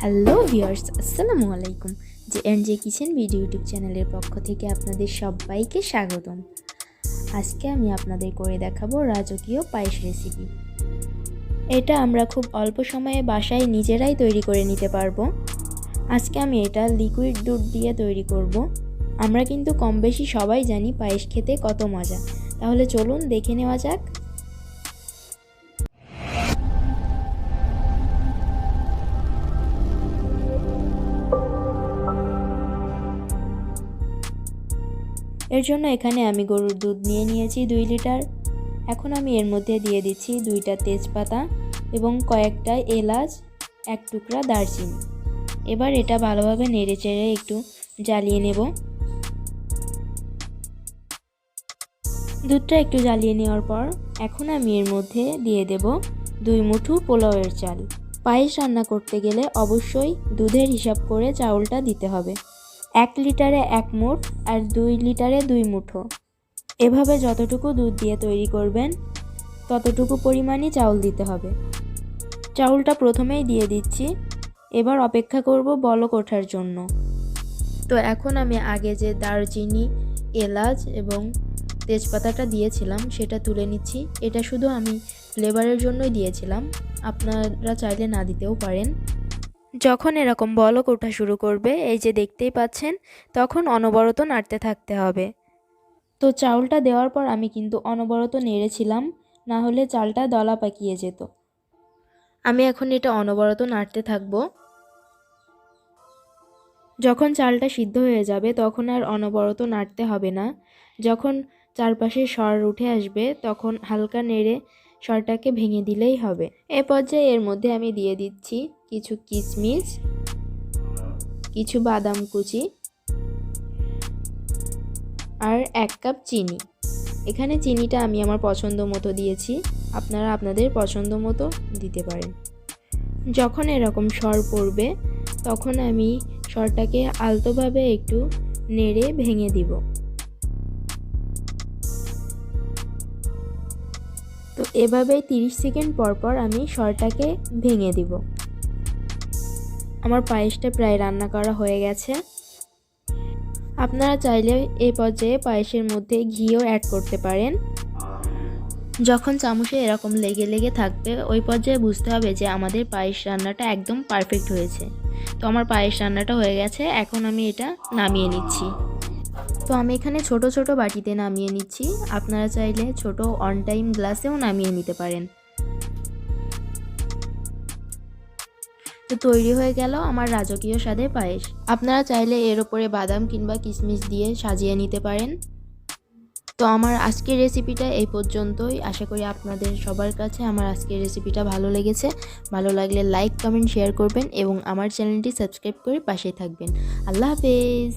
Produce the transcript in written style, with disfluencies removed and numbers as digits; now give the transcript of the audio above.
Hello viewers, আসসালামু আলাইকুম। J kitchen video YouTube চ্যানেলের পক্ষ থেকে আপনাদের সবাইকে স্বাগতম। আজকে আমি আপনাদের করে দেখাবো রাজকীয় পায়েস রেসিপি। এটা আমরা খুব অল্প সময়ে বাসায় নিজেরাই তৈরি করে নিতে পারবো। আজকে আমি এটা লিকুইড দুধ দিয়ে তৈরি করব। আমরা কিন্তু কম বেশি সবাই জানি পায়েস খেতে কত মজা। তাহলে চলুন দেখে নেওয়া যাক। এর জন্য এখানে আমি গরুর দুধ নিয়ে নিয়েছি 2 লিটার। এখন আমি এর মধ্যে দিয়ে দিচ্ছি 2টা তেজপাতা এবং কয়েকটা এলাচ, 1 টুকরা দারচিনি। এবার এটা ভালোভাবে নেড়েচেড়ে একটু জ্বালিয়ে নেব। দুধটা একটু জ্বালিয়ে নেওয়ার পর এখন আমি এর মধ্যে দিয়ে দেব 2 মুঠো পোলাওয়ের চাল। পায়েস রান্না করতে গেলে অবশ্যই দুধের হিসাব করে চাউলটা দিতে হবে। 1 লিটারে 1 মুঠ আর 2 লিটারে 2 মুঠো। এভাবে যতটুকু দুধ দিয়ে তৈরি করবেন ততটুকু পরিমাণই চাউল দিতে হবে। চাউলটা প্রথমেই দিয়ে দিচ্ছি। এবার অপেক্ষা করব বলক ওঠার জন্য। তো এখন আমি আগে যে দারচিনি, এলাচ এবং তেজপাতাটা দিয়েছিলাম সেটা তুলে নিচ্ছি। এটা শুধু আমি ফ্লেভারের জন্যই দিয়েছিলাম, আপনারা চাইলে না দিতেও পারেন। যখন এরকম বলক ওঠা শুরু করবে, এই যে দেখতেই পাচ্ছেন, তখন অনবরত নাড়তে থাকতে হবে। তো চাউলটা দেওয়ার পর আমি কিন্তু অনবরত নেড়েছিলাম, না হলে চালটা দলা পাকিয়ে যেত। আমি এখন এটা অনবরত নাড়তে থাকব। যখন চালটা সিদ্ধ হয়ে যাবে তখন আর অনবরত নাড়তে হবে না। যখন চারপাশে সর উঠে আসবে তখন হালকা নেড়ে সরটাকে ভেঙে দিলেই হবে। এ পর্যায়ে এর মধ্যে আমি দিয়ে দিচ্ছি কিছু কিশমিশ, কিছু বাদাম কুচি আর 1 কাপ চিনি। এখানে চিনিটা আমি আমার পছন্দ মতো দিয়েছি, আপনারা আপনাদের পছন্দ মতো দিতে পারেন। যখন এরকম সর পড়বে তখন আমি সরটাকে আলতোভাবে একটু নেড়ে ভেঙে দিব। তো এভাবেই 30 সেকেন্ড পর পর আমি সরটাকে ভেঙে দিব। আমার পায়েসটা প্রায় রান্না করা হয়ে গেছে। আপনারা চাইলে এই পর্যায়ে পায়েসের মধ্যে ঘিও অ্যাড করতে পারেন। যখন চামচে এরকম লেগে লেগে থাকবে ওই পর্যায়ে বুঝতে হবে যে আমাদের পায়েস রান্নাটা একদম পারফেক্ট হয়েছে। তো আমার পায়েস রান্নাটা হয়ে গেছে, এখন আমি এটা নামিয়ে নিচ্ছি। তো আমি এখানে ছোট ছোট বাটিতে নামিয়ে নিচ্ছি, আপনারা চাইলে ছোট অন টাইম গ্লাসেও নামিয়ে নিতে পারেন। তো তৈরি হয়ে গেল আমার রাজকীয় স্বাদের পায়েস। আপনারা চাইলে এর উপরে বাদাম কিংবা কিশমিশ দিয়ে সাজিয়ে নিতে পারেন। তো আমার আজকের রেসিপিটা এই পর্যন্তই। আশা করি আপনাদের সবার কাছে আমার আজকের রেসিপিটা ভালো লেগেছে। ভালো লাগলে লাইক, কমেন্ট, শেয়ার করবেন এবং আমার চ্যানেলটি সাবস্ক্রাইব করে পাশেই থাকবেন। আল্লাহ হাফেজ।